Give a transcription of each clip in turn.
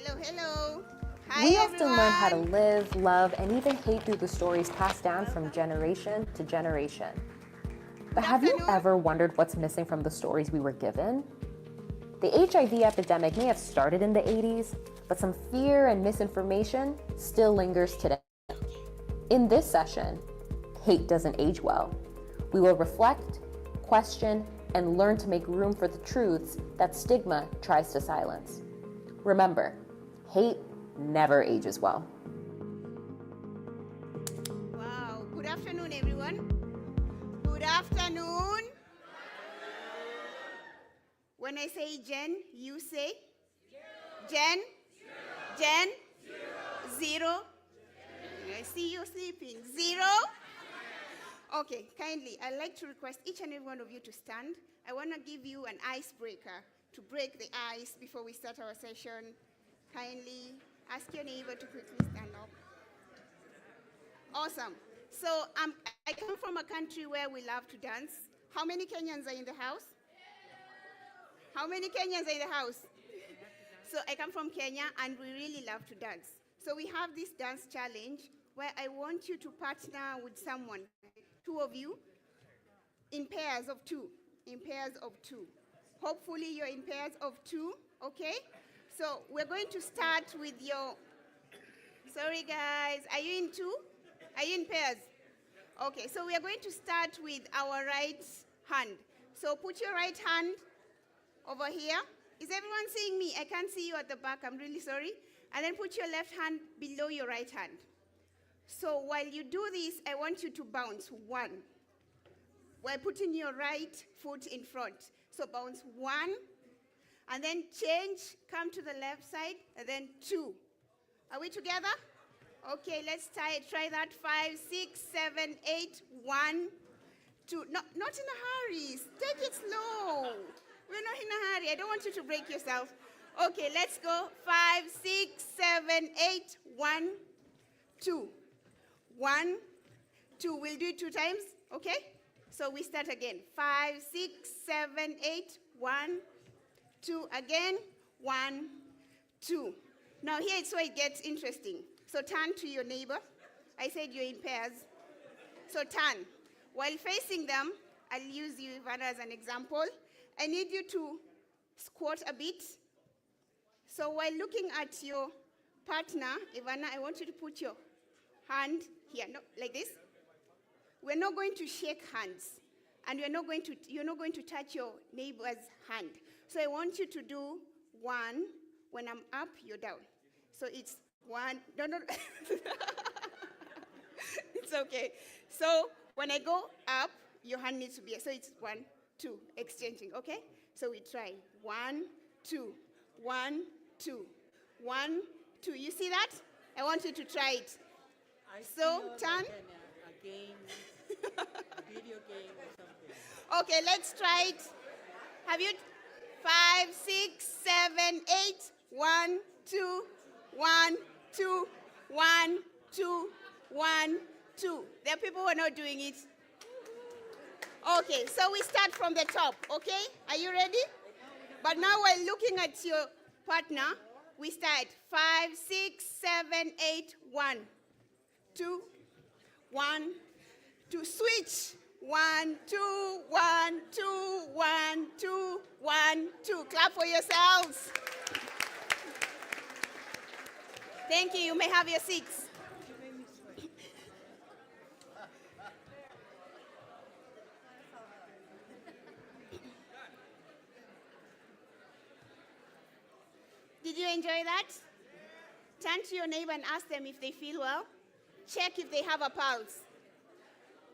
Hello, hello. Hi, We everyone. often learn how to live, love, and even hate through the stories passed down from generation to generation. But have you ever wondered what's missing from the stories we were given? The HIV epidemic may have started in the 80s, but some fear and misinformation still lingers today. In this session, Hate Doesn't Age Well. We will reflect, question, and learn to make room for the truths that stigma tries to silence. Remember, hate never ages well. Wow. Good afternoon, everyone. Good afternoon. When I say Jen, you say? Jen? Jen? Zero? I see you sleeping. Zero? Okay, kindly, I'd like to request each and every one of you to stand. I want to give you an icebreaker to break the ice before we start our session. Kindly ask your neighbor to quickly stand up. Awesome. So I come from a country where we love to dance. How many Kenyans are in the house? How many Kenyans are in the house? So I come from Kenya, and we really love to dance. So we have this dance challenge where I want you to partner with someone, two of you, in pairs of two. In pairs of two. Hopefully you're in pairs of two, okay? So we're going to start with your, sorry guys, are you in two? Are you in pairs? Okay, so we are going to start with our right hand. So put your right hand over here. Is everyone seeing me? I can't see you at the back, I'm really sorry. And then put your left hand below your right hand. So while you do this, I want you to bounce one, while putting your right foot in front. So bounce one, and then change, come to the left side, and then two. Are we together? Okay, let's try that. 5, 6, 7, 8, 1, 2. No, not in a hurry. Take it slow. We're not in a hurry. I don't want you to break yourself. Okay, let's go. 5, 6, 7, 8, 1, 2. 1, 2. We'll do it 2 times, okay? So we start again. 5, 6, 7, 8, 1, 2. Again, 1, 2. Now here it's where it gets interesting. So turn to your neighbor. I said you're in pairs. So turn. While facing them, I'll use you, Ivana, as an example. I need you to squat a bit. So while looking at your partner, Ivana, I want you to put your hand here, no, like this. We're not going to shake hands, and you're not going to touch your neighbor's hand. So I want you to do 1. When I'm up, you're down. So it's 1. No. It's okay. So when I go up, your hand needs to be, so it's 1, 2, exchanging, okay? So we try 1, 2, 1, 2, 1, 2. You see that? I want you to try it. So turn. A game, a video game or something. Okay, let's try it. Have you? 5, 6, 7, 8. 1, 2, 1, 2, 1, 2, 1, 2. There are people who are not doing it. Okay, so we start from the top, okay? Are you ready? But now while looking at your partner, we start 5, 6, 7, 8, 1, 2, 1, 2. Switch. 1, 2, 1, 2, 1, 2, 1, 2. Clap for yourselves. Thank you. You may have your seats. Did you enjoy that? Turn to your neighbor and ask them if they feel well. Check if they have a pulse.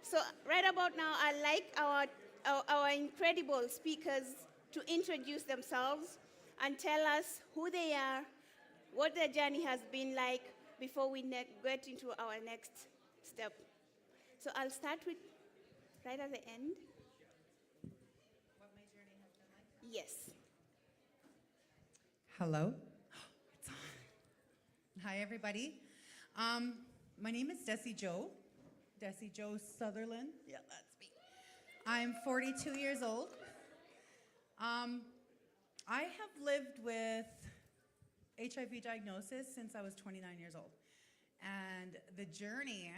So right about now, I'd like our incredible speakers to introduce themselves and tell us who they are, what their journey has been like before we get into our next step. So I'll start with right at the end. What my journey has been like? Yes. Hello. It's on. Hi, everybody. My name is Desi Jo Sutherland. Yeah, that's me. I'm 42 years old. I have lived with HIV diagnosis since I was 29 years old. And the journey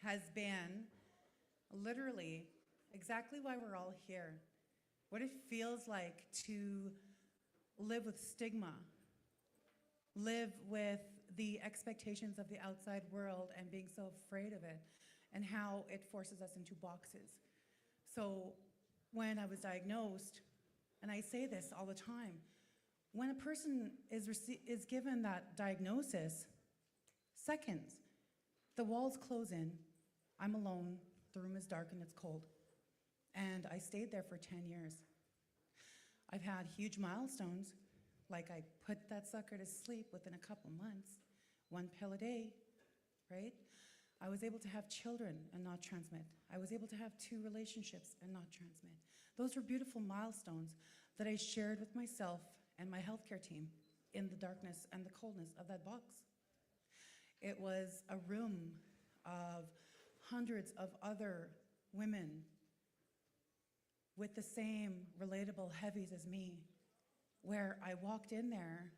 has been literally exactly why we're all here. What it feels like to live with stigma, live with the expectations of the outside world and being so afraid of it, and how it forces us into boxes. So when I was diagnosed, and I say this all the time, when a person is given that diagnosis, seconds, the walls close in, I'm alone, the room is dark and it's cold. And I stayed there for 10 years. I've had huge milestones, like I put that sucker to sleep within a couple months, 1 pill a day, right? I was able to have children and not transmit. I was able to have 2 relationships and not transmit. Those were beautiful milestones that I shared with myself and my healthcare team in the darkness and the coldness of that box. It was a room of hundreds of other women with the same relatable heavies as me, where I walked in there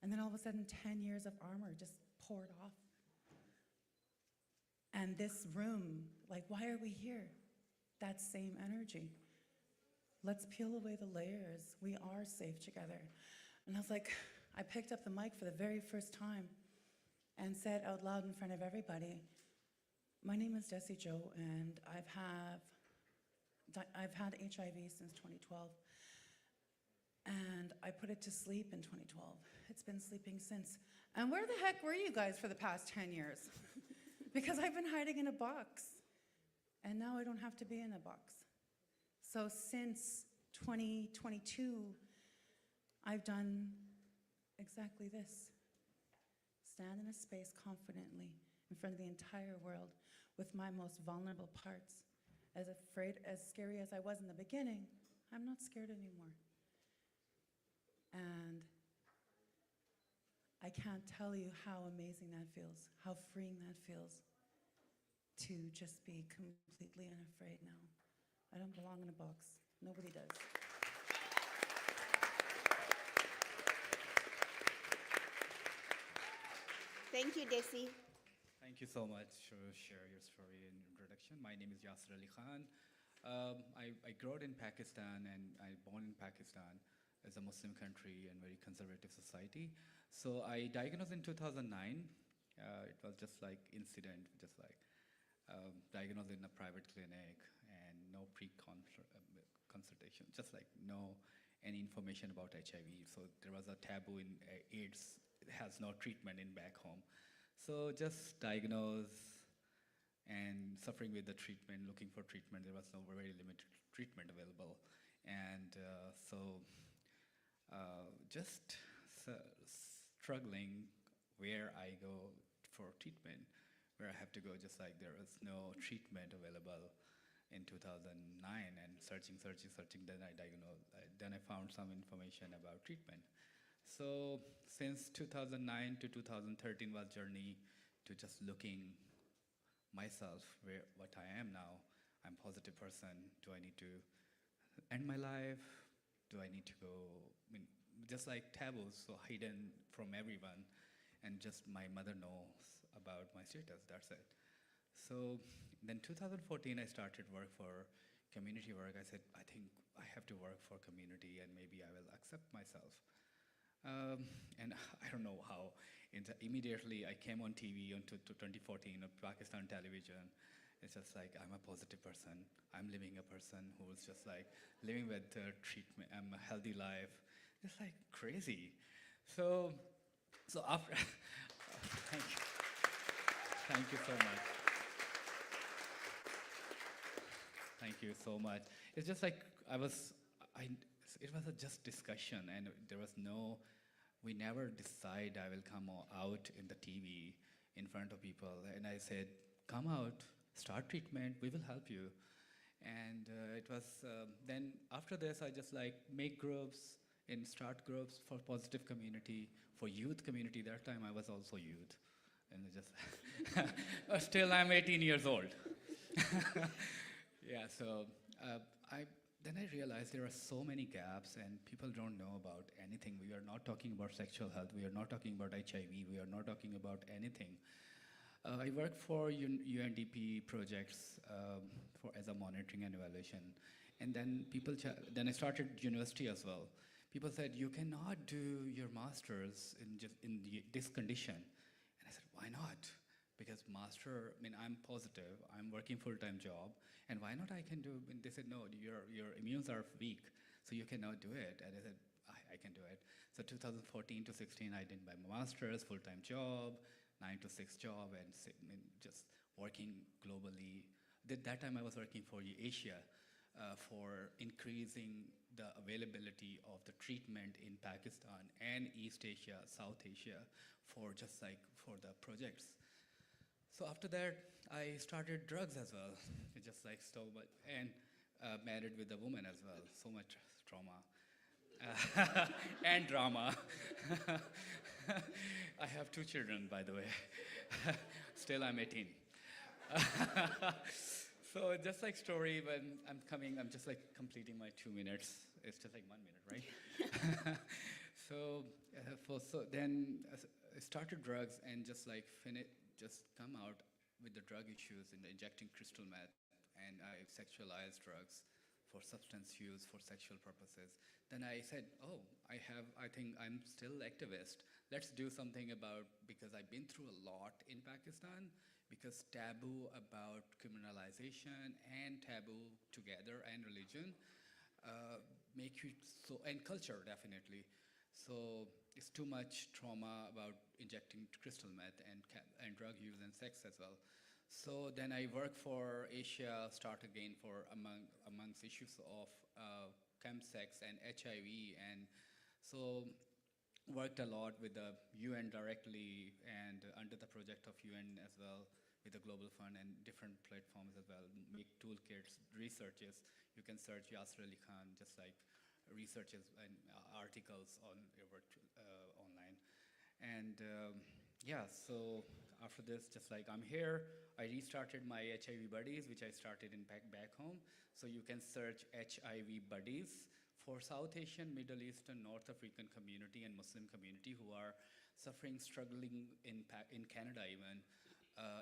and then all of a sudden 10 years of armor just poured off. And this room, like, why are we here? That same energy. Let's peel away the layers. We are safe together. And I was like, I picked up the mic for the very first time and said out loud in front of everybody, my name is Desi Jo, and I've had HIV since 2012. And I put it to sleep in 2012. It's been sleeping since. And where the heck were you guys for the past 10 years? Because I've been hiding in a box. And now I don't have to be in a box. So since 2022, I've done exactly this. Stand in a space confidently in front of the entire world with my most vulnerable parts. As afraid, as scary as I was in the beginning, I'm not scared anymore. And I can't tell you how amazing that feels, how freeing that feels to just be completely unafraid now. I don't belong in a box. Nobody does. Thank you, Desi. Thank you so much for sharing your story and introduction. My name is Yasir Ali Khan. I grew up in Pakistan and I born in Pakistan as a Muslim country and very conservative society. So I diagnosed in 2009. It was just like incident, just like diagnosed in a private clinic and no pre-consultation, just like no any information about HIV. So there was a taboo in AIDS. It has no treatment in back home. So just diagnosed and suffering with the treatment, looking for treatment. There was no very limited treatment available. And just struggling where I go for treatment, where I have to go, just like there was no treatment available in 2009, and searching, then I diagnosed, then I found some information about treatment. So since 2009 to 2013 was journey to just looking myself what I am now. I'm a positive person. Do I need to end my life? Do I need to go, just like taboos, so hidden from everyone, and just my mother knows about my status, that's it. So then 2014 I started work for community work. I said, I think I have to work for community and maybe I will accept myself. And I don't know how. Immediately I came on TV on 2014 on Pakistan television. It's just like I'm a positive person. I'm living a person who's just like living with treatment. I'm a healthy life. It's like crazy. So after, thank you so much. Thank you so much. It's just like it was a just discussion, and there was no, we never decide I will come out in the TV in front of people. And I said, come out, start treatment, we will help you. And it was, then after this, I just like make groups and start groups for positive community, for youth community. That time I was also youth. And just, still I'm 18 years old. Yeah, so then I realized there are so many gaps and people don't know about anything. We are not talking about sexual health. We are not talking about HIV. We are not talking about anything. I work for UNDP projects as a monitoring and evaluation. And then then I started university as well. People said, you cannot do your master's in this condition. And I said, why not? Because master, I mean, I'm positive, I'm working full-time job, and why not I can do, and they said, no, your immunes are weak, so you cannot do it. And I said, I can do it. So 2014 to 16, I did my master's, full-time job, 9 to 6 job, and just working globally. At that time, I was working for Asia for increasing the availability of the treatment in Pakistan and East Asia, South Asia, for the projects. So after that, I started drugs as well, just like and married with a woman as well. So much trauma and drama. I have 2 children, by the way. Still, I'm 18. So just like story, when I'm just like completing my 2 minutes. It's just like 1 minute, right? So then I started drugs and just like just come out with the drug issues in the injecting crystal meth, and I sexualized drugs for substance use for sexual purposes. Then I said, oh, I think I'm still activist. Let's do something about, because I've been through a lot in Pakistan, because taboo about criminalization and taboo together and religion make you so, and culture definitely. So it's too much trauma about injecting crystal meth and drug use and sex as well. So then I work for Asia, start again for amongst issues of chemsex and HIV, and so worked a lot with the UN directly and under the project of UN as well, with the Global Fund and different platforms as well, make toolkits, researches. You can search Yasser Ali Khan, just like researches and articles on online. And yeah, so after this, just like I'm here, I restarted my HIV buddies, which I started in back home. So you can search HIV buddies for South Asian, Middle Eastern, North African community and Muslim community who are suffering, struggling in Canada even,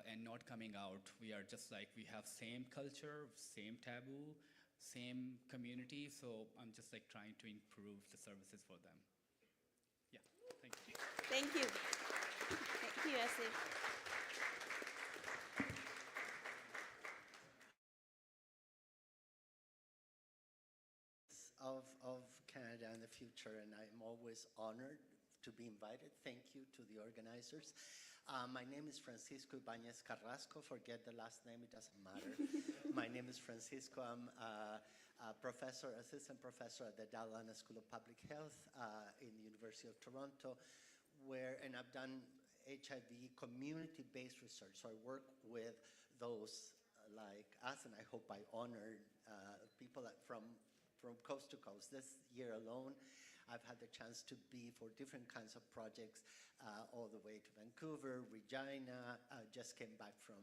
and not coming out. We are just like, we have same culture, same taboo, same community, so I'm just like trying to improve the services for them. Yeah, thank you. Thank you. Thank you, Asif. Of Canada in the future, and I'm always honored to be invited. Thank you to the organizers. My name is Francisco Ibanez Carrasco. Forget the last name, it doesn't matter. My name is Francisco. I'm a professor, assistant professor at the Dalhousie School of Public Health in the University of Toronto, and I've done HIV community-based research. So I work with those like us, and I hope I honored people from coast to coast. This year alone, I've had the chance to be for different kinds of projects all the way to Vancouver, Regina, just came back from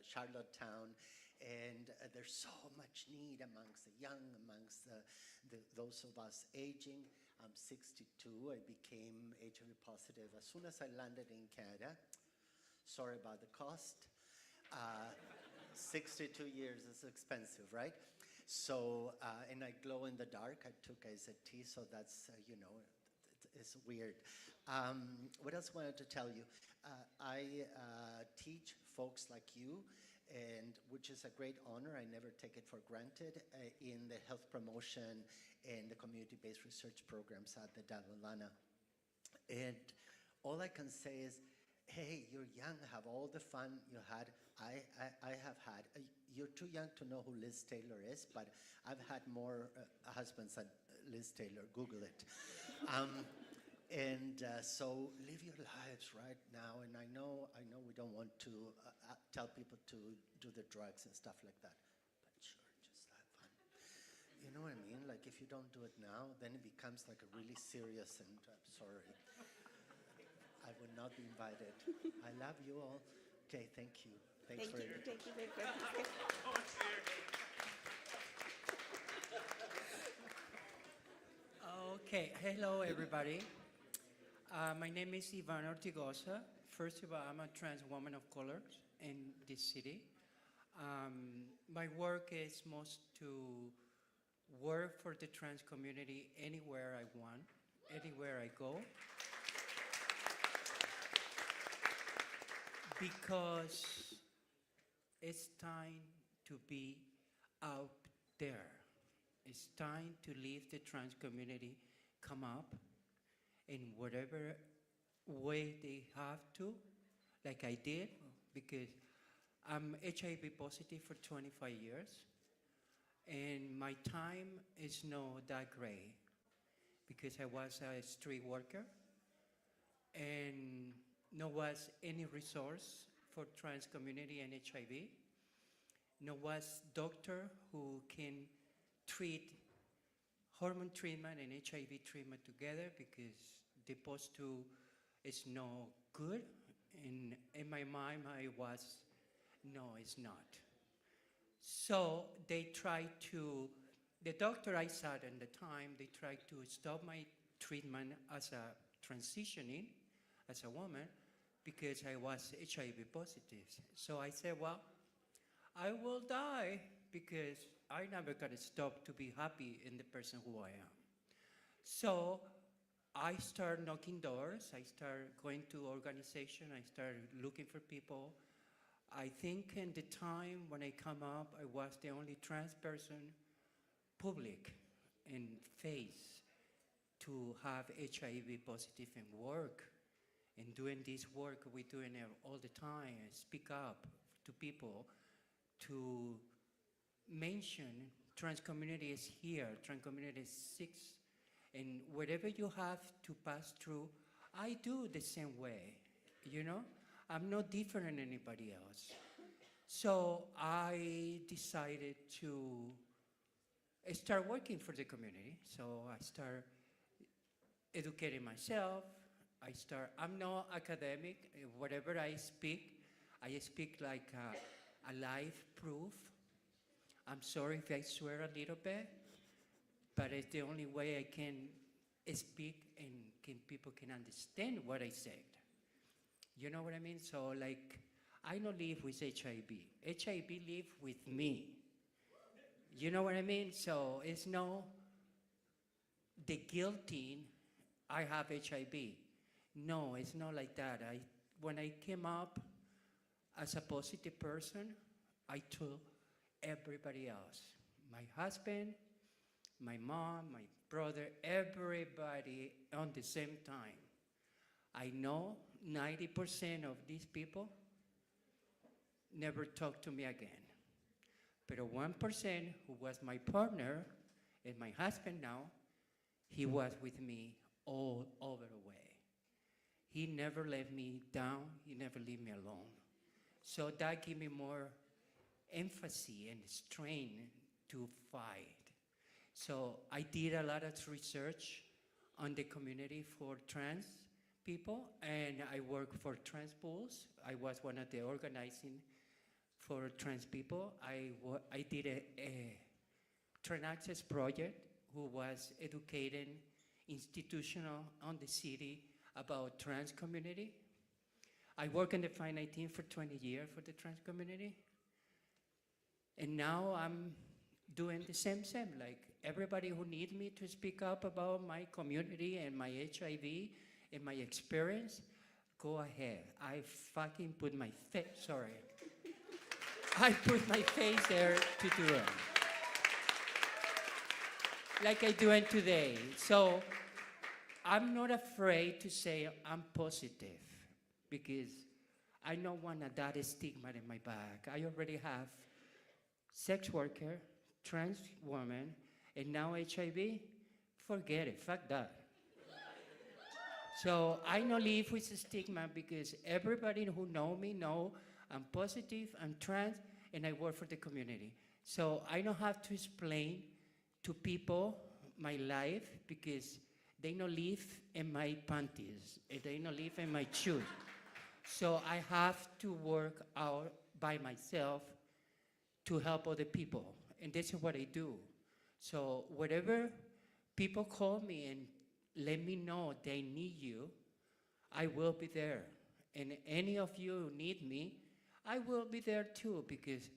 Charlottetown, and there's so much need amongst the young, amongst those of us aging. I'm 62, I became HIV positive as soon as I landed in Canada. Sorry about the cost. 62 years is expensive, right? So, and I glow in the dark. I took AZT, so that's, you know, it's weird. What else I wanted to tell you? I teach folks like you, and which is a great honor. I never take it for granted in the health promotion and the community-based research programs at the Dalhousie. And all I can say is, hey, you're young, have all the fun you had. I have had. You're too young to know who Liz Taylor is, but I've had more husbands than Liz Taylor. Google it. So live your lives right now. And I know we don't want to tell people to do the drugs and stuff like that, but sure, just have fun. You know what I mean? Like if you don't do it now, then it becomes like a really serious, and I'm sorry. I would not be invited. I love you all. Okay, thank you. Thanks for Thank you very much. Okay, hello everybody. My name is Ivan Ortigosa. First of all, I'm a trans woman of color in this city. My work is most to work for the trans community anywhere I want, anywhere I go. Because it's time to be out there. It's time to leave the trans community come up in whatever way they have to, like I did, because I'm HIV positive for 25 years, and my time is not that great, because I was a street worker, and no was any resource for trans community and HIV. No was doctor who can treat hormone treatment and HIV treatment together, because the post two is no good. And in my mind, I was, no, it's not. So they tried to, the doctor I saw at the time, they tried to stop my treatment as a transitioning, as a woman, because I was HIV positive. So I said, well, I will die because I'm never gonna stop to be happy in the person who I am. So I started knocking doors, I started going to organization, I started looking for people. I think in the time when I come up, I was the only trans person, public and face, to have HIV positive and work. And doing this work we're doing it all the time, speak up to people, to mention trans community is here, trans community is sick, and whatever you have to pass through, I do the same way, you know? I'm not different than anybody else. So I decided to start working for the community. So I start educating myself. I'm not academic. Whatever I speak like a live proof. I'm sorry if I swear a little bit, but it's the only way I can speak and people can understand what I said. You know what I mean? So like, I don't live with HIV. HIV live with me. You know what I mean? So it's no the guilty I have HIV. No, it's not like that. When I came up as a positive person, I told everybody else. My husband, my mom, my brother, everybody on the same time. I know 90% of these people never talked to me again. But 1% who was my partner and my husband now, he was with me all over the way. He never let me down, he never leave me alone. So that gave me more emphasis and strength to fight. So I did a lot of research on the community for trans people, and I work for Trans Pools. I was one of the organizing for trans people. I did a trans access project who was educating institutional on the city about trans community. I work in the finite team for 20 years for the trans community. And now I'm doing the same, like everybody who needs me to speak up about my community and my HIV and my experience, go ahead. I fucking put my face, sorry. I put my face there to do it. Like I do it today. So I'm not afraid to say I'm positive because I don't want that stigma in my back. I already have sex worker, trans woman, and now HIV. Forget it, fuck that. So I don't live with a stigma because everybody who know me know I'm positive, I'm trans, and I work for the community. So I don't have to explain to people my life because they don't live in my panties, and they don't live in my shoes. So I have to work out by myself to help other people, and this is what I do. So whatever people call me and let me know they need you, I will be there. And any of you who need me, I will be there too, because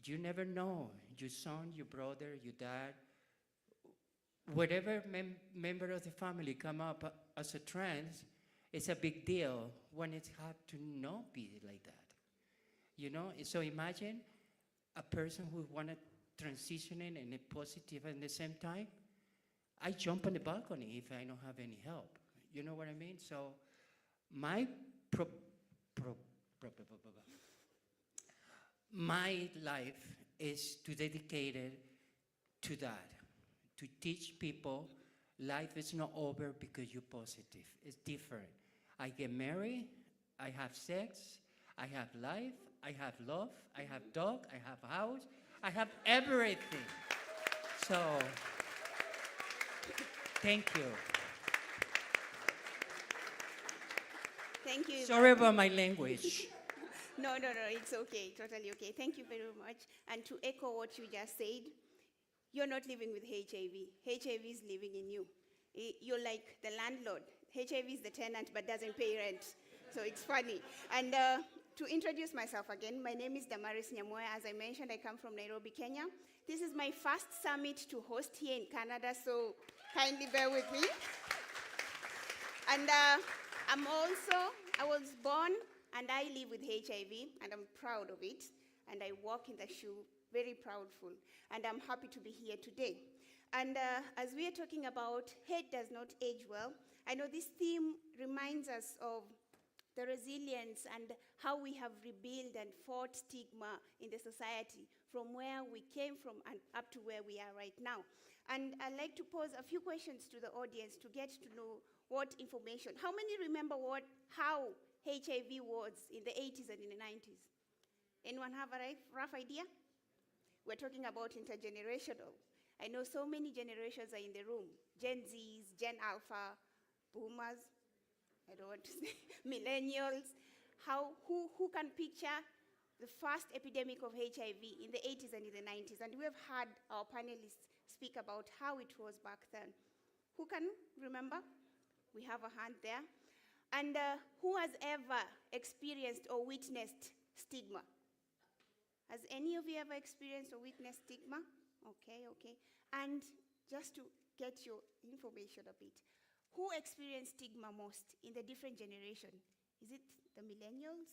you never know. Your son, your brother, your dad, whatever member of the family come up as a trans, it's a big deal when it's hard to not be like that. You know, so imagine a person who wanted transitioning and a positive at the same time. I jump on the balcony if I don't have any help. You know what I mean? So my pro, pro, my life is to dedicate it to that, to teach people life is not over because you're positive. It's different. I get married, I have sex, I have life, I have love, I have dog, I have house, I have everything. So, thank you. Thank you. Sorry about my language. No, it's okay, totally okay. Thank you very much. And to echo what you just said, you're not living with HIV. HIV is living in you. You're like the landlord. HIV is the tenant but doesn't pay rent. So it's funny. And to introduce myself again, my name is Damaris Nyamoya. As I mentioned, I come from Nairobi, Kenya. This is my first summit to host here in Canada, so kindly bear with me. And I was born and I live with HIV, and I'm proud of it. And I walk in the shoe, very proudful. And I'm happy to be here today. And as we are talking about hate does not age well, I know this theme reminds us of the resilience and how we have rebuilt and fought stigma in the society from where we came from and up to where we are right now. And I'd like to pose a few questions to the audience to get to know what information. How many remember how HIV was in the 80s and in the 90s? Anyone have a rough idea? We're talking about intergenerational. I know so many generations are in the room. Gen Zs, Gen Alpha, Boomers, I don't want to say, millennials. Who can picture the first epidemic of HIV in the 80s and in the 90s? And we have had our panelists speak about how it was back then. Who can remember? We have a hand there. And who has ever experienced or witnessed stigma? Has any of you ever experienced or witnessed stigma? Okay. And just to get your information a bit, who experienced stigma most in the different generation? Is it the millennials,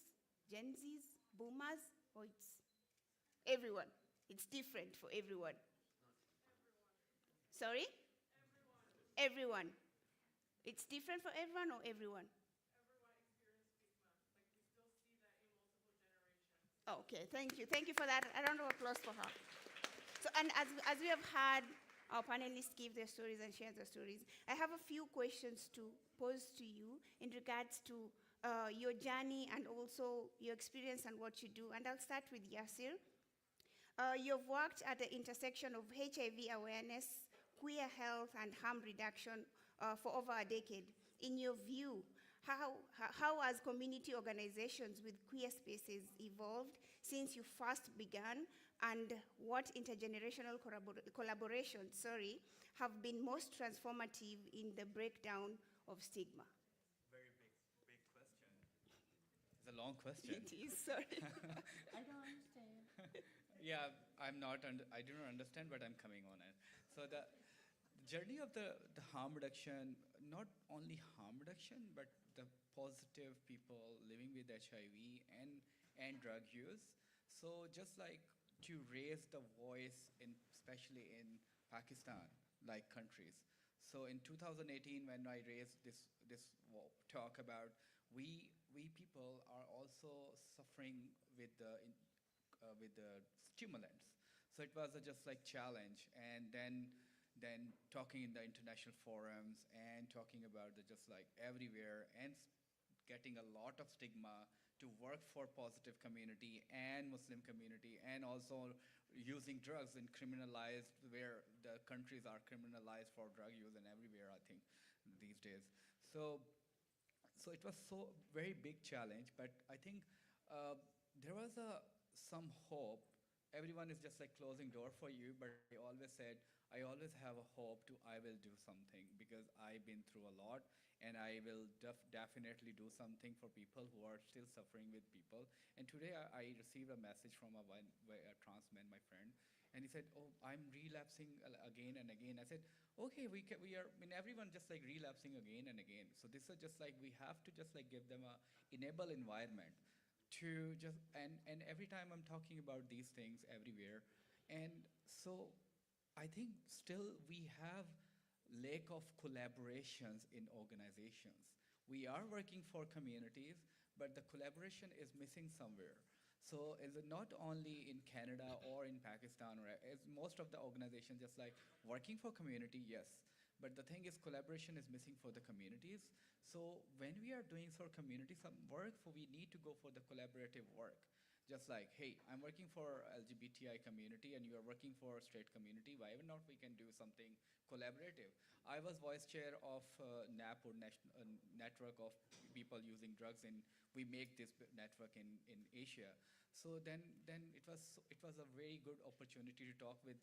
Gen Zs, Boomers, or it's everyone? It's different for everyone. Sorry? Everyone. It's different for everyone or everyone? Okay, thank you. Thank you for that. A round of applause for her. So, and as we have had our panelists give their stories and share their stories, I have a few questions to pose to you in regards to your journey and also your experience and what you do. And I'll start with Yasir. You've worked at the intersection of HIV awareness, queer health, and harm reduction for over a decade. In your view, how has community organizations with queer spaces evolved since you first began, and what intergenerational collaborations have been most transformative in the breakdown of stigma? Very big question. It's a long question. It is, sorry. I don't understand. Yeah, I do not understand, but I'm coming on it. So the journey of the harm reduction, not only harm reduction, but the positive people living with HIV and drug use. So just like to raise the voice, especially in Pakistan, like countries. So in 2018, when I raised this talk about we people are also suffering with the stimulants. So it was just like challenge, and then talking in the international forums and talking about just like everywhere and getting a lot of stigma to work for positive community and Muslim community, and also using drugs and criminalized where the countries are criminalized for drug use and everywhere, I think, these days. So it was so very big challenge, but I think there was some hope. Everyone is just like closing door for you, but I always said, I always have a hope to I will do something because I've been through a lot, and I will definitely do something for people who are still suffering with people. And today I received a message from a trans man, my friend, and he said, "Oh, I'm relapsing again and again." I said, "Okay, we are. I mean, everyone just like relapsing again and again. So this is just like we have to just like give them a enable environment to just and every time I'm talking about these things everywhere, and so I think still we have lack of collaborations in organizations. We are working for communities, but the collaboration is missing somewhere. So is it not only in Canada or in Pakistan, or is most of the organizations just like working for community, yes, but the thing is collaboration is missing for the communities. So when we are doing for community some work, we need to go for the collaborative work. Just like, hey, I'm working for LGBTI community and you are working for straight community, why not we can do something collaborative? I was vice chair of NAP, or network of people using drugs, and we make this network in Asia. So then it was a very good opportunity to talk with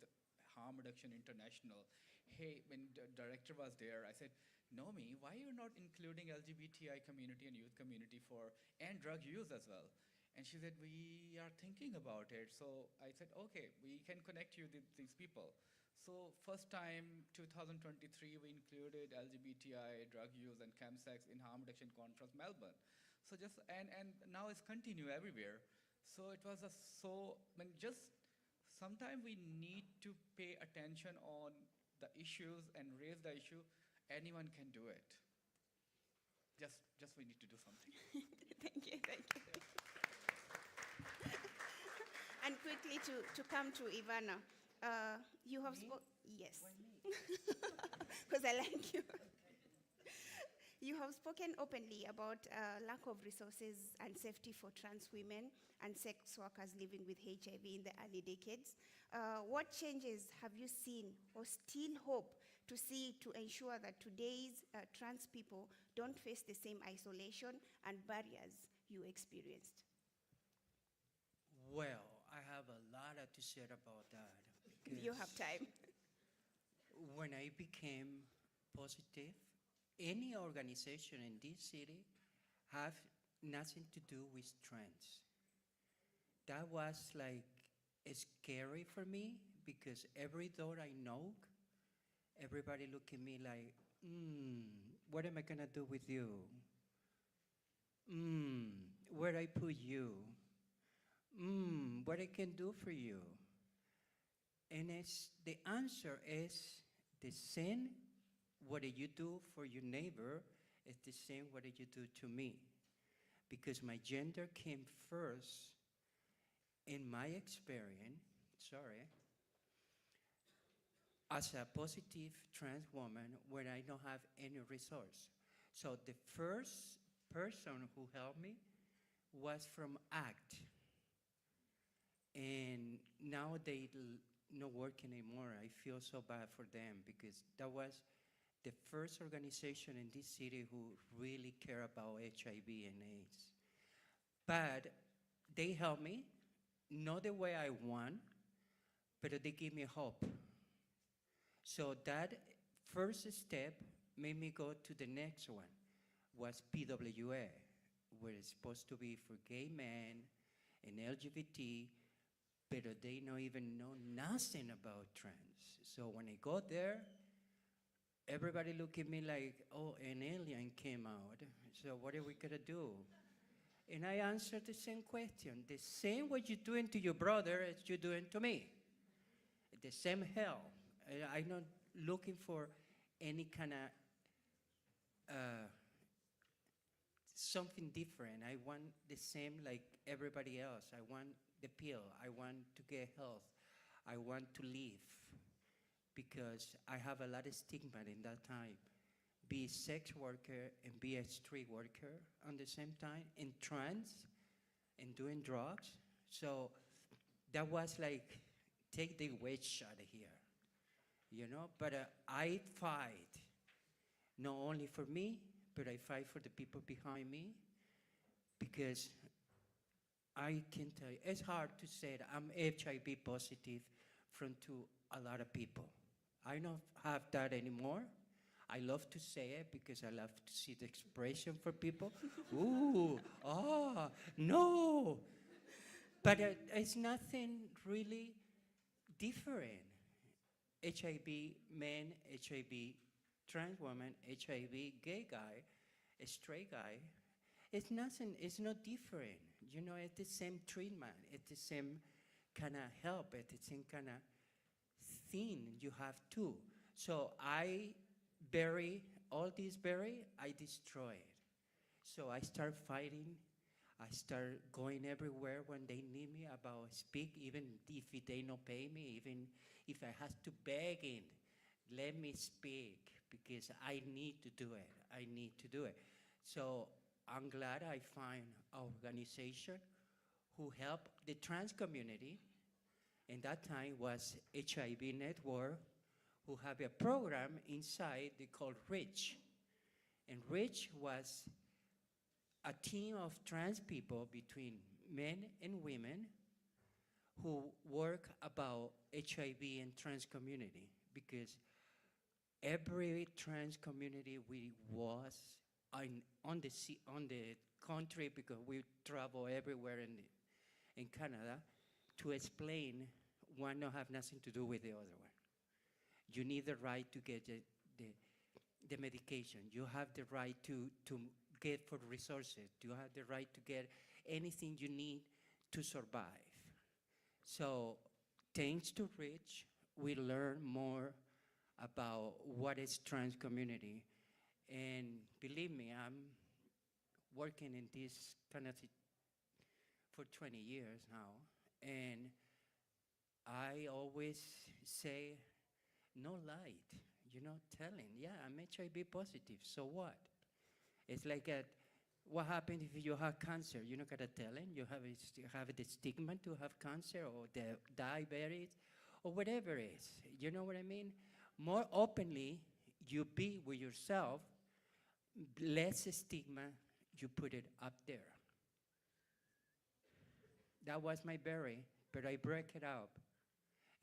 Harm Reduction International. Hey, when the director was there, I said, Nomi, why you're not including LGBTI community and youth community and drug use as well? And she said, we are thinking about it. So I said, okay, we can connect you with these people. So first time, 2023, we included LGBTI, drug use, and chemsex in Harm Reduction Conference, Melbourne. So and now it's continue everywhere. So it was just sometimes we need to pay attention on the issues and raise the issue. Anyone can do it. Just we need to do something. Thank you. And quickly to come to Ivana, you have yes, because I like you. You have spoken openly about lack of resources and safety for trans women and sex workers living with HIV in the early decades. What changes have you seen or still hope to see to ensure that today's trans people don't face the same isolation and barriers you experienced? Well, I have a lot to say about that. You have time. When I became positive, any organization in this city have nothing to do with trans. That was like scary for me because every door I knock, everybody look at me like, what am I gonna do with you? Where I put you? What I can do for you? And the answer is the same what you do for your neighbor is the same what you do to me. Because my gender came first in my experience, as a positive trans woman when I don't have any resource. So the first person who helped me was from ACT. And now they not work anymore. I feel so bad for them because that was the first organization in this city who really care about HIV and AIDS. But they help me, not the way I want, but they give me hope. So that first step made me go to the next one, was PWA, where it's supposed to be for gay men and LGBT, but they don't even know nothing about trans. So when I got there, everybody looked at me like, oh, an alien came out. So what are we gonna do? And I answered the same question. The same what you're doing to your brother as you're doing to me. The same hell. I'm not looking for any kind of something different. I want the same like everybody else. I want the pill. I want to get health. I want to live. Because I have a lot of stigma in that time. Be a sex worker and be a street worker on the same time, and trans, and doing drugs. So that was like, take the wedge out of here, you know? But I fight, not only for me, but I fight for the people behind me, because I can tell you, it's hard to say that I'm HIV positive from to a lot of people. I don't have that anymore. I love to say it because I love to see the expression for people. Ooh, oh, no. But it's nothing really different. HIV men, HIV trans woman, HIV gay guy, a straight guy. It's nothing, it's not different. You know, it's the same treatment, it's the same kind of help, it's the same kind of thing you have too. So I bury, all this bury, I destroy it. So I start fighting. I start going everywhere when they need me about speak, even if they not pay me, even if I have to beg it, let me speak because I need to do it. I need to do it. So I'm glad I find an organization who help the trans community. And that time was HIV Network, who have a program inside they called REACH. And REACH was a team of trans people between men and women who work about HIV and trans community, because every trans community we was on the country, because we travel everywhere in Canada, to explain one don't have nothing to do with the other one. You need the right to get the medication. You have the right to get for resources. You have the right to get anything you need to survive. So thanks to Rich, we learn more about what is trans community. And believe me, I'm working in this kind of for 20 years now. And I always say, no light, you know, telling, yeah, I'm HIV positive, so what? It's like what happens if you have cancer? You're not gonna tell him, you have the stigma to have cancer or the diabetes or whatever it is, you know what I mean? More openly, you be with yourself, less stigma, you put it up there. That was my berry, but I break it up.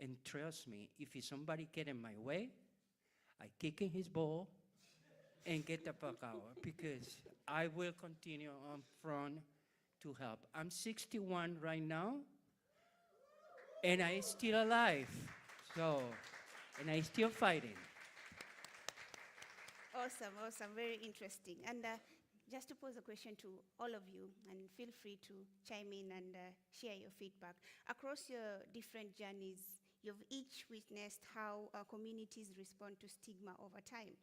And trust me, if somebody get in my way, I kick in his ball and get the fuck out, because I will continue on front to help. I'm 61 right now, and I still alive. So, and I still fighting. Awesome, awesome, very interesting. And just to pose a question to all of you, and feel free to chime in and share your feedback. Across your different journeys, you've each witnessed how communities respond to stigma over time.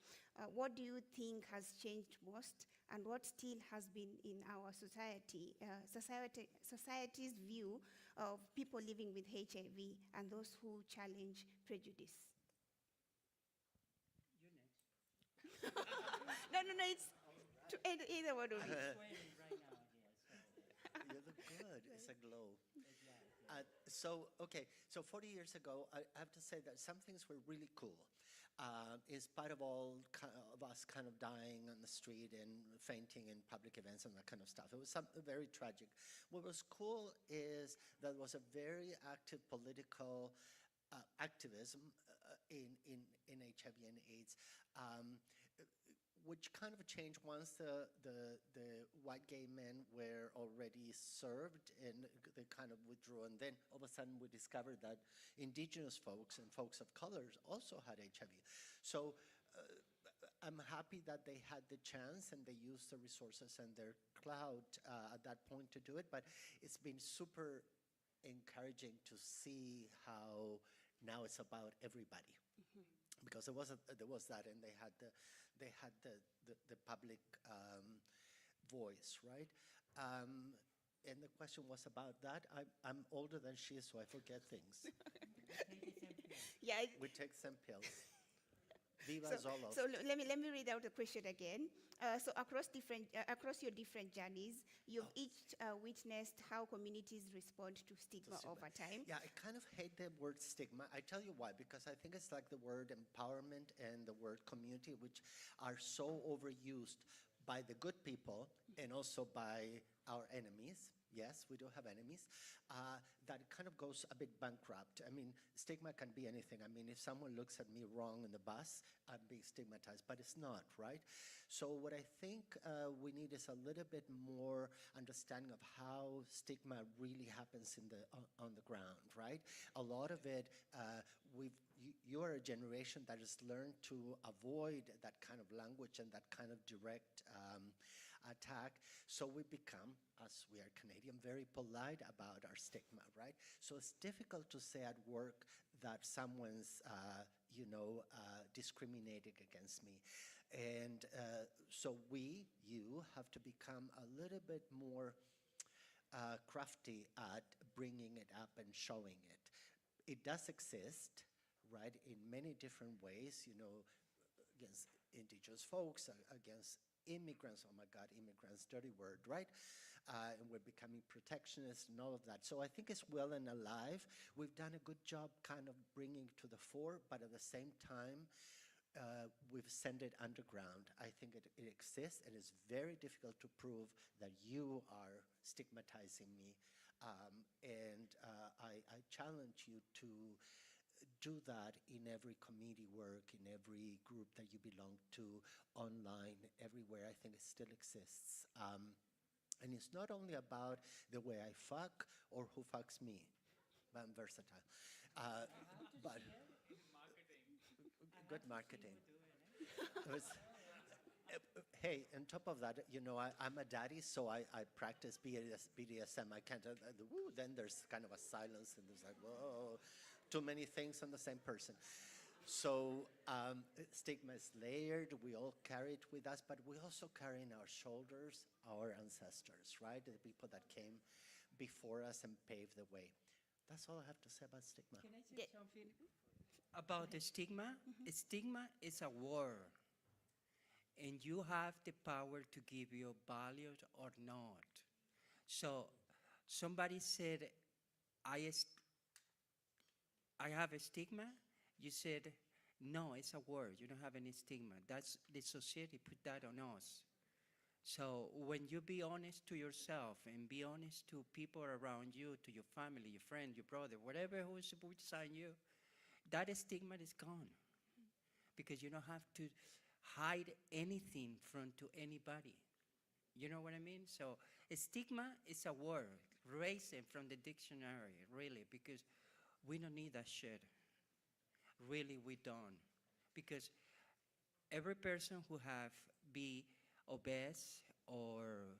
What do you think has changed most, and what still has been in our society's view of people living with HIV and those who challenge prejudice? No, it's either one of you. You look good. It's a glow. So 40 years ago, I have to say that some things were really cool. In spite of all of us kind of dying on the street and fainting in public events and that kind of stuff, it was something very tragic. What was cool is that there was a very active political activism in HIV and AIDS, which kind of changed once the white gay men were already served, and they kind of withdrew. And then all of a sudden we discovered that indigenous folks and folks of colors also had HIV. So I'm happy that they had the chance and they used the resources and their clout at that point to do it. But it's been super encouraging to see how now it's about everybody. Mm-hmm. Because there was that, and they had the public voice, right? And the question was about that. I'm older than she is, so I forget things. Yeah, we take some pills. Viva Zolo. So let me read out the question again. So across your different journeys, you've each witnessed how communities respond to stigma over time. Yeah, I kind of hate the word stigma. I tell you why, because I think it's like the word empowerment and the word community, which are so overused by the good people and also by our enemies. Yes, we do have enemies. That kind of goes a bit bankrupt. I mean, stigma can be anything. I mean, if someone looks at me wrong in the bus, I'm being stigmatized, but it's not, right? So what I think we need is a little bit more understanding of how stigma really happens on the ground, right? A lot of it, you are a generation that has learned to avoid that kind of language and that kind of direct attack. So we become, as we are Canadian, very polite about our stigma, right? So it's difficult to say at work that someone's, discriminating against me. And so you have to become a little bit more crafty at bringing it up and showing it. It does exist, right, in many different ways, against indigenous folks, against immigrants. Oh my God, immigrants, dirty word, right? And we're becoming protectionist and all of that. So I think it's well and alive. We've done a good job kind of bringing it to the fore, but at the same time, we've sent it underground. I think it exists, and it's very difficult to prove that you are stigmatizing me. I challenge you to do that in every community work, in every group that you belong to, online, everywhere. I think it still exists. And it's not only about the way I fuck or who fucks me, but I'm versatile. But good marketing. It was, hey, on top of that, I'm a daddy, so I practice BDSM. I can't, then there's kind of a silence, and there's like, whoa, too many things on the same person. So stigma is layered. We all carry it with us, but we also carry in our shoulders our ancestors, right? The people that came before us and paved the way. That's all I have to say about stigma. Can I say something about the stigma? Stigma is a word, and you have the power to give your values or not. So somebody said, I have a stigma. You said, no, it's a word. You don't have any stigma. That's the society put that on us. So when you be honest to yourself and be honest to people around you, to your family, your friend, your brother, whatever who is beside you, that stigma is gone. Because you don't have to hide anything from to anybody. You know what I mean? So a stigma is a word, erase it from the dictionary, really, because we don't need that shit. Really, we don't. Because every person who have be obese or,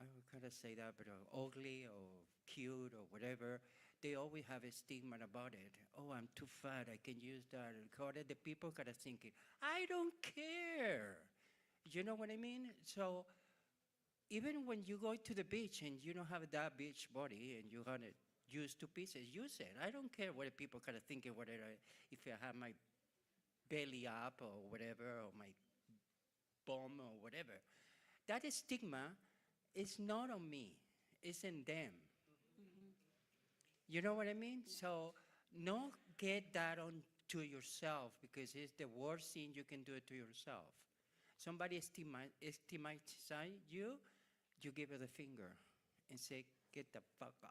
I don't kind of say that, but ugly or cute or whatever, they always have a stigma about it. Oh, I'm too fat, I can use that. The people kind of thinking, I don't care. You know what I mean? So even when you go to the beach and you don't have that beach body and you got it used to pieces, use it. I don't care what people kind of thinking, whatever, if I have my belly up or whatever, or my bum or whatever. That stigma is not on me, it's in them. You know what I mean? So not get that on to yourself, because it's the worst thing you can do it to yourself. Somebody stigmatize you, you give it a finger and say, get the fuck out.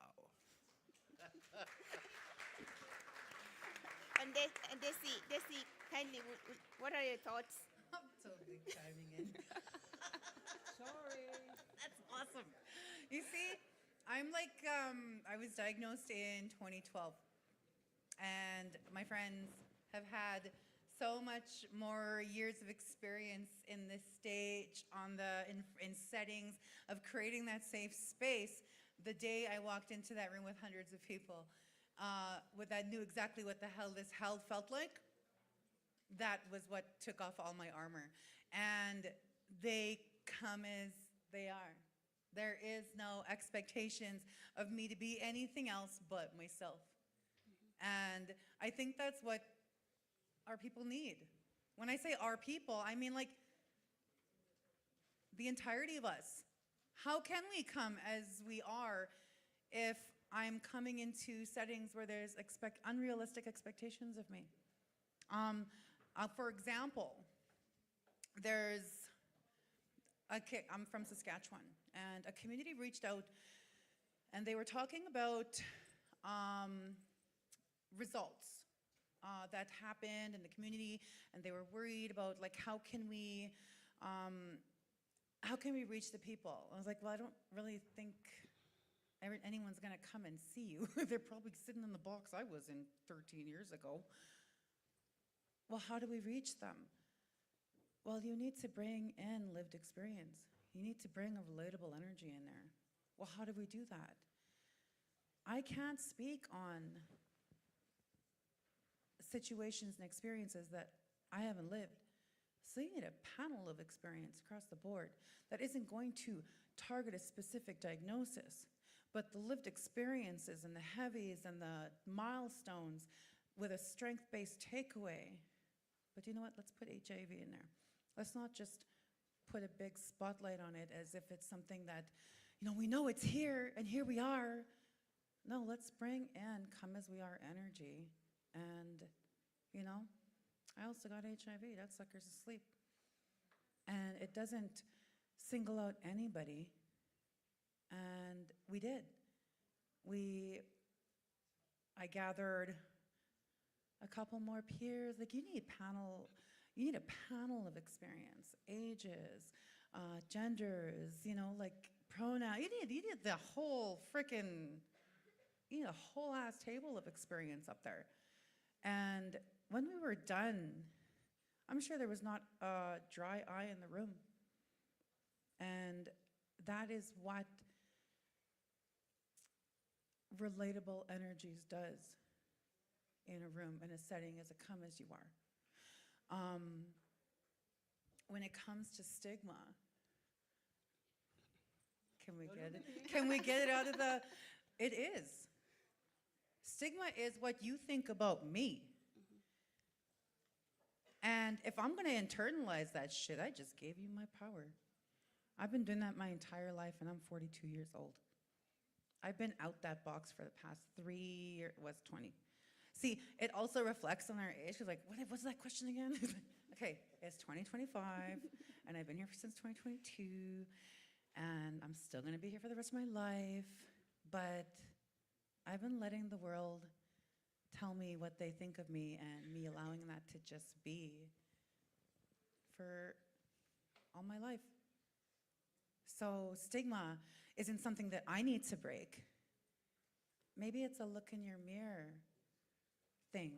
And Desi, kindly, what are your thoughts? I'm totally chiming in. Sorry. That's awesome. You see, I'm like, I was diagnosed in 2012. And my friends have had so much more years of experience in this stage, in settings of creating that safe space. The day I walked into that room with hundreds of people, that knew exactly what the hell this hell felt like, that was what took off all my armor. And they come as they are. There is no expectations of me to be anything else but myself. And I think that's what our people need. When I say our people, I mean like the entirety of us. How can we come as we are if I'm coming into settings where there's unrealistic expectations of me? For example, I'm from Saskatchewan, and a community reached out and they were talking about results that happened in the community, and they were worried about like how can we reach the people? I was like, well, I don't really think anyone's gonna come and see you. They're probably sitting in the box I was in 13 years ago. Well, how do we reach them? Well, you need to bring in lived experience. You need to bring a relatable energy in there. Well, how do we do that? I can't speak on situations and experiences that I haven't lived. So you need a panel of experience across the board that isn't going to target a specific diagnosis, but the lived experiences and the heavies and the milestones with a strength-based takeaway. But you know what? Let's put HIV in there. Let's not just put a big spotlight on it as if it's something that, you know, we know it's here and here we are. No, let's bring in come as we are energy. And, you know, I also got HIV. That sucker's asleep. And it doesn't single out anybody. And we did. I gathered a couple more peers. Like, you need a panel of experience, ages, genders, you know, like pronoun. You need the whole frickin', you need a whole ass table of experience up there. And when we were done, I'm sure there was not a dry eye in the room. And that is what relatable energies does in a room, in a setting, as a come as you are. When it comes to stigma, can we get it out of the, it is. Stigma is what you think about me. And if I'm gonna internalize that shit, I just gave you my power. I've been doing that my entire life, and I'm 42 years old. I've been out that box for the past 3 years, was 20. See, it also reflects on our age. She's like, what's that question again? Okay, it's 2025, and I've been here since 2022, and I'm still gonna be here for the rest of my life, but I've been letting the world tell me what they think of me, and me allowing that to just be for all my life. So stigma isn't something that I need to break. Maybe it's a look in your mirror thing,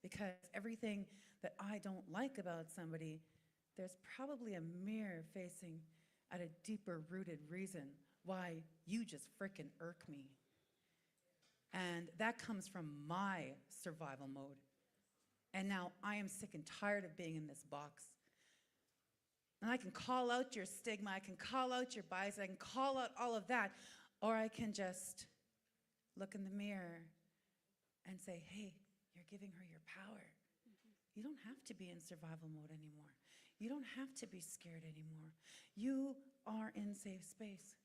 because everything that I don't like about somebody, there's probably a mirror facing at a deeper rooted reason why you just frickin' irk me. And that comes from my survival mode. And now I am sick and tired of being in this box. And I can call out your stigma, I can call out your bias, I can call out all of that, or I can just look in the mirror and say, hey, you're giving her your power. You don't have to be in survival mode anymore. You don't have to be scared anymore. You are in safe space.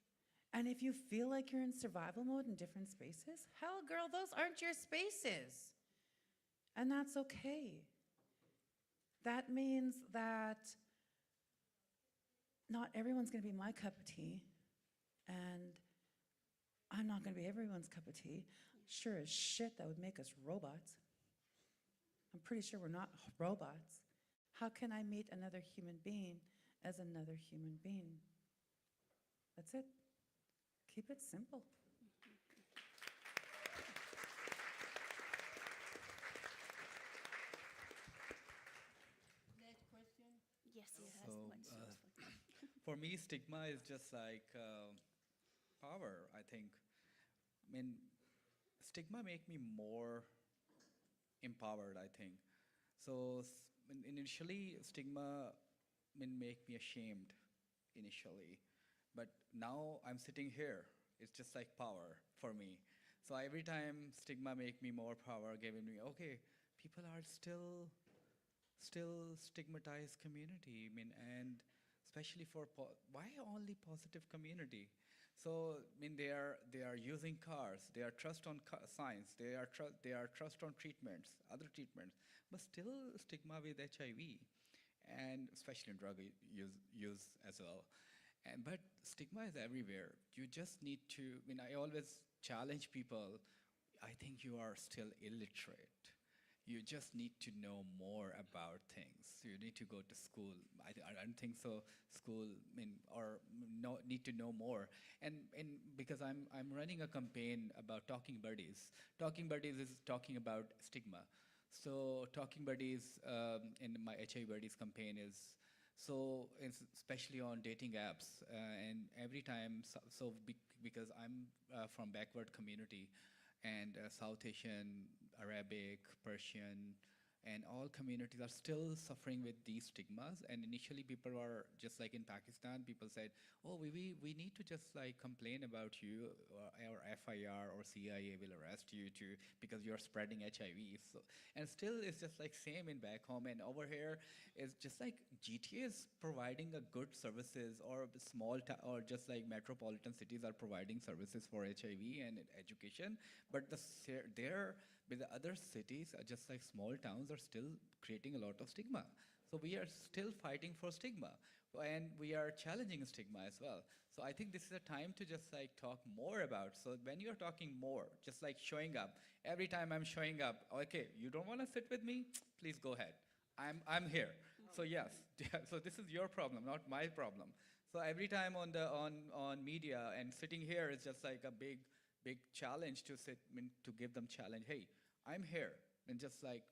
And if you feel like you're in survival mode in different spaces, hell, girl, those aren't your spaces. And that's okay. That means that not everyone's gonna be my cup of tea, and I'm not gonna be everyone's cup of tea. Sure as shit, that would make us robots. I'm pretty sure we're not robots. How can I meet another human being as another human being? That's it. Keep it simple. Next question. Yes, you have So, one. For me, stigma is just like power, I think. I mean, stigma make me more empowered, I think. So initially, stigma make me ashamed initially. But now I'm sitting here. It's just like power for me. So every time stigma make me more power, giving me, okay, people are still stigmatized community. I mean, and especially for, why only positive community? So, I mean, they are using cars, they are trust on science, they are trust on treatments, other treatments, but still stigma with HIV, and especially in drug use as well. But stigma is everywhere. You just need to, I always challenge people, I think you are still illiterate. You just need to know more about things. You need to go to school. I don't think so. School, or need to know more. And because I'm running a campaign about Talking Buddies. Talking Buddies is talking about stigma. So Talking Buddies in my HIV Buddies campaign is especially on dating apps, and every time, because I'm from backward community, and South Asian, Arabic, Persian, and all communities are still suffering with these stigmas. And initially people are, just like in Pakistan, people said, oh, we need to just like complain about you, or FIR or CIA will arrest you because you're spreading HIV. So, and still it's just like same in back home, and over here it's just like GTA is providing a good services, or or just like metropolitan cities are providing services for HIV and education, but with the other cities, just like small towns, are still creating a lot of stigma. So we are still fighting for stigma, and we are challenging stigma as well. So I think this is a time to just like talk more about. So when you're talking more, just like showing up, every time I'm showing up, okay, you don't want to sit with me? Please go ahead. I'm here. So yes, so this is your problem, not my problem. So every time on media and sitting here is just like a big challenge to to give them challenge. Hey, I'm here, and just like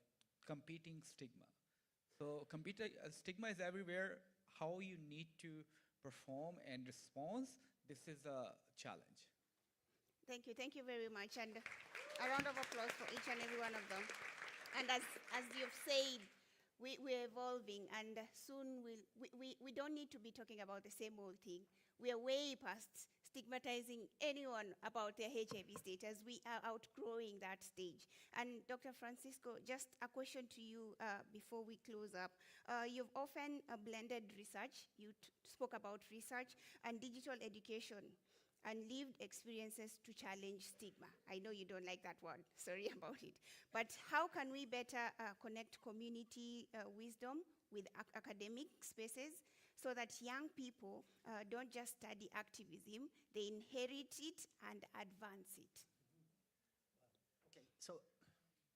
competing stigma. So stigma is everywhere. How you need to perform and respond, this is a challenge. Thank you very much, and a round of applause for each and every one of them. And as you've said, we're evolving, and soon we don't need to be talking about the same old thing. We are way past stigmatizing anyone about their HIV status. We are outgrowing that stage. And Dr. Francisco, just a question to you before we close up. You've often blended research. You spoke about research and digital education and lived experiences to challenge stigma. I know you don't like that word, sorry about it. But how can we better connect community wisdom with academic spaces so that young people don't just study activism, they inherit it and advance it? Okay, so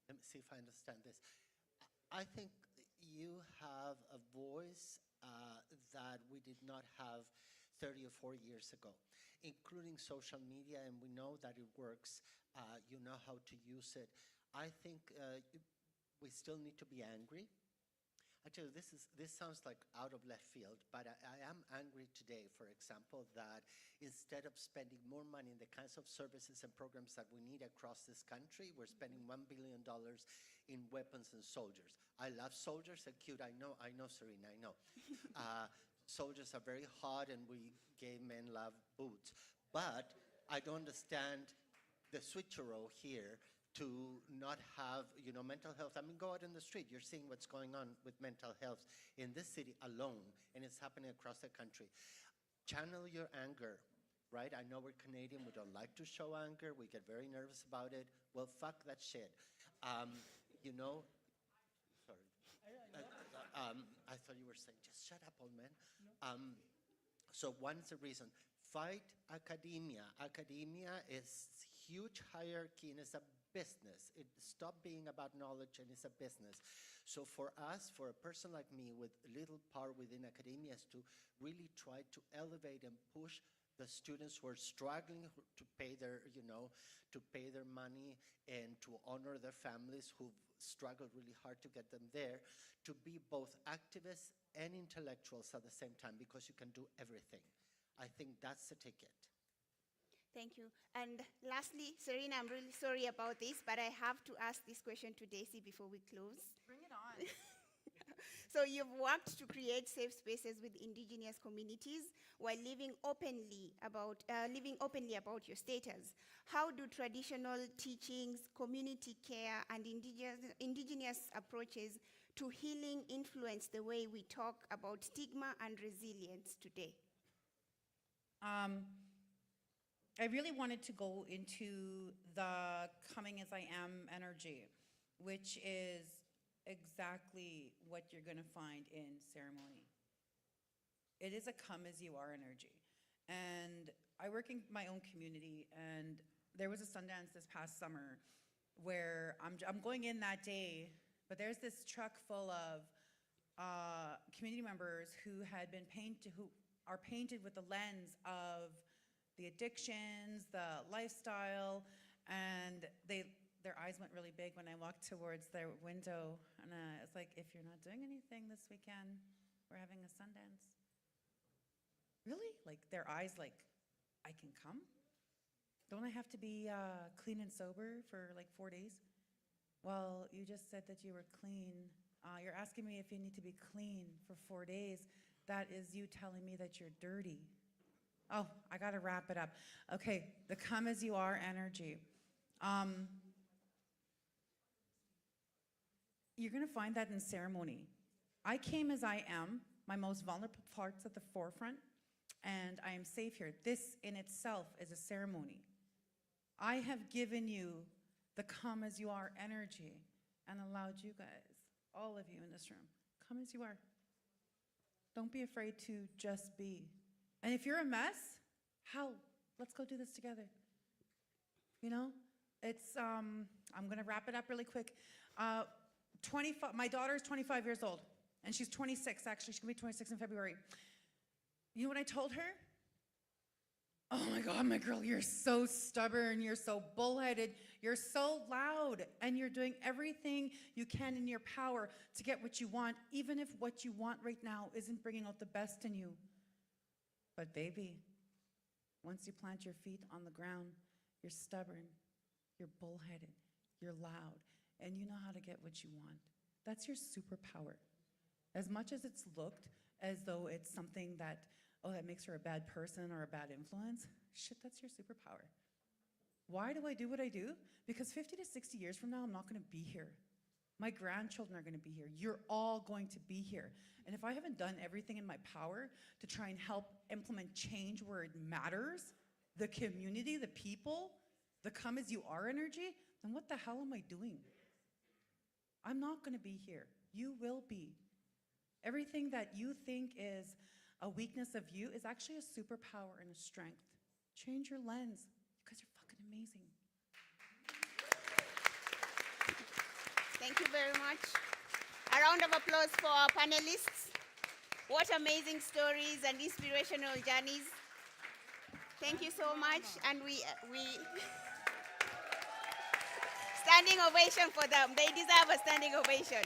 let me see if I understand this. I think you have a voice that we did not have 30 or 40 years ago, including social media, and we know that it works. You know how to use it. I think we still need to be angry. Actually, this sounds like out of left field, but I am angry today, for example, that instead of spending more money in the kinds of services and programs that we need across this country, we're spending $1 billion in weapons and soldiers. I love soldiers, they're cute, I know, Serena, I know. Soldiers are very hot, and we gay men love boots. But I don't understand the switcheroo here to not have, mental health. I mean, go out in the street, you're seeing what's going on with mental health in this city alone, and it's happening across the country. Channel your anger, right? I know we're Canadian, we don't like to show anger, we get very nervous about it. Well, fuck that shit. Sorry. I thought you were saying, just shut up, old man. So one's the reason. Fight academia. Academia is huge hierarchy, and it's a business. It stopped being about knowledge, and it's a business. So for us, for a person like me with little power within academia, is to really try to elevate and push the students who are struggling to pay their, to pay their money and to honor their families who've struggled really hard to get them there, to be both activists and intellectuals at the same time, because you can do everything. I think that's the ticket. Thank you. And lastly, Serena, I'm really sorry about this, but I have to ask this question to Daisy before we close. Bring it on. So you've worked to create safe spaces with indigenous communities while living openly about your status. How do traditional teachings, community care, and indigenous approaches to healing influence the way we talk about stigma and resilience today? I really wanted to go into the coming as I am energy, which is exactly what you're going to find in ceremony. It is a come as you are energy. And I work in my own community, and there was a Sundance this past summer where I'm going in that day, but there's this truck full of community members who are painted with the lens of the addictions, the lifestyle, and their eyes went really big when I walked towards their window, and it's like, if you're not doing anything this weekend, we're having a Sundance. Really? Like, their eyes like, I can come? Don't I have to be clean and sober for like 4 days? Well, you just said that you were clean. You're asking me if you need to be clean for 4 days. That is you telling me that you're dirty. Oh, I gotta wrap it up. Okay, the come as you are energy. You're gonna find that in ceremony. I came as I am, my most vulnerable parts at the forefront, and I am safe here. This in itself is a ceremony. I have given you the come as you are energy and allowed you guys, all of you in this room, come as you are. Don't be afraid to just be. And if you're a mess, hell, let's go do this together. You know, it's, I'm gonna wrap it up really quick. My daughter is 25 years old, and she's 26, actually. She's gonna be 26 in February. You know what I told her? Oh my God, my girl, you're so stubborn, you're so bullheaded, you're so loud, and you're doing everything you can in your power to get what you want, even if what you want right now isn't bringing out the best in you. But baby, once you plant your feet on the ground, you're stubborn, you're bullheaded, you're loud, and you know how to get what you want. That's your superpower. As much as it's looked as though it's something that, oh, that makes her a bad person or a bad influence, shit, that's your superpower. Why do I do what I do? Because 50 to 60 years from now, I'm not gonna be here. My grandchildren are gonna be here. You're all going to be here. And if I haven't done everything in my power to try and help implement change where it matters, the community, the people, the come as you are energy, then what the hell am I doing? I'm not gonna be here. You will be. Everything that you think is a weakness of you is actually a superpower and a strength. Change your lens. You guys are fucking amazing. Thank you very much. A round of applause for our panelists. What amazing stories and inspirational journeys. Thank you so much, and we standing ovation for them. They deserve a standing ovation.